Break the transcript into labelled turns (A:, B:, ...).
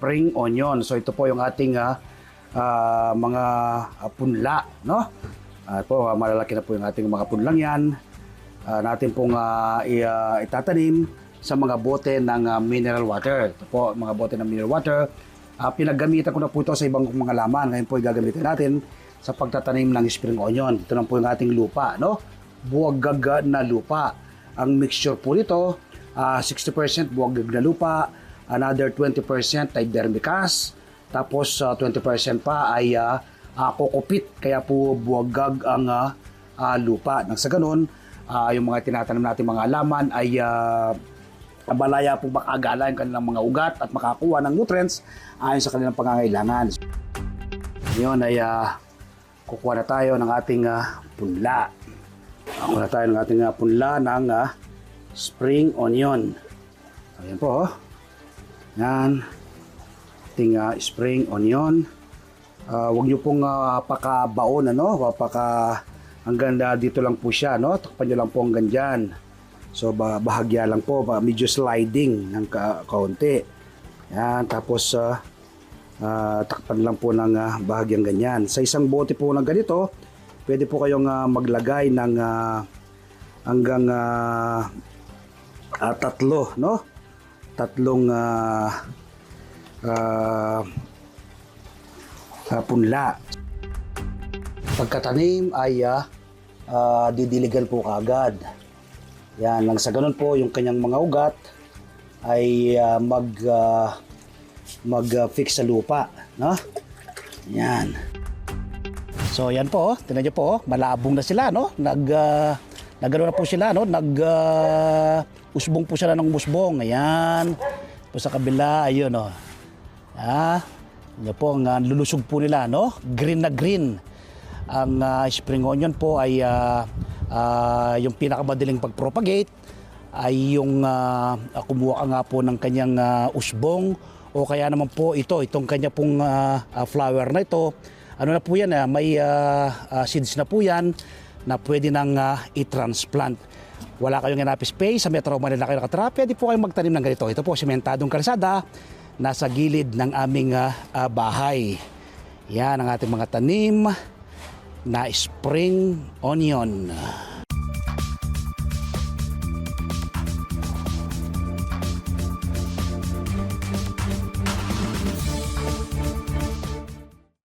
A: spring onion. So ito po yung ating mga punla, no? Po, malalaki na po yung ating mga punlang yan. Natin pong itatanim sa mga bote ng mineral water. Ito po, mga bote ng mineral water. Pinaggamitan ko na po ito sa ibang mga laman. Ngayon po gagamitin natin sa pagtatanim ng spring onion. Ito na po yung ating lupa, no? Buwagag na lupa. Ang mixture po nito, 60% buwagag na lupa, another 20% ay vermicast, tapos 20% pa ay kokopit, kaya po buwagag ang lupa. Nang sa ganun, yung mga tinatanim natin mga halaman ay malaya po makagala yung kanilang mga ugat at makakuha ng nutrients ayon sa kanilang pangangailangan. Ngayon ay kukuha na tayo ng ating punla. Kukuha na tayo ng ating punla ng spring onion. Ayan po. Yan. Ating spring onion. Huwag nyo pong pakabaon, ano? Hanggang dito lang po siya, no? Takpan nyo lang po hanggang dyan. So, bahagya lang po. Medyo sliding ng kaunti. Yan. Tapos, takpan lang po ng bahagyang ganyan. Sa isang bote po ng ganito, pwede po kayong maglagay ng hanggang tatlo, no? Tatlong punla. Pagkatanim ay didiligan po kaagad. Yan, lang sa ganun po yung kanyang mga ugat ay mag-fix sa lupa, no? Yan. So yan po, tingnan niyo po, malabong na sila, no? Nagano na po sila, no? Usbong po sila ng musbong. Ayan. Po sa kabila, ayun, no. Yan po, ang lulusog po nila, no? Green na green. Ang spring onion po ay yung pinakamadaling pag-propagate ay yung kumuha nga po ng kanyang usbong o kaya naman po itong kanya pong flower na ito. Ano na po yan, may seeds na po yan na pwede nang i-transplant. Wala kayong enough space sa Metro Manila kayo nakatira, pwede po kayong magtanim ng ganito. Ito po, sementadong kalsada, nasa gilid ng aming bahay. Yan ang ating mga tanim na spring onion.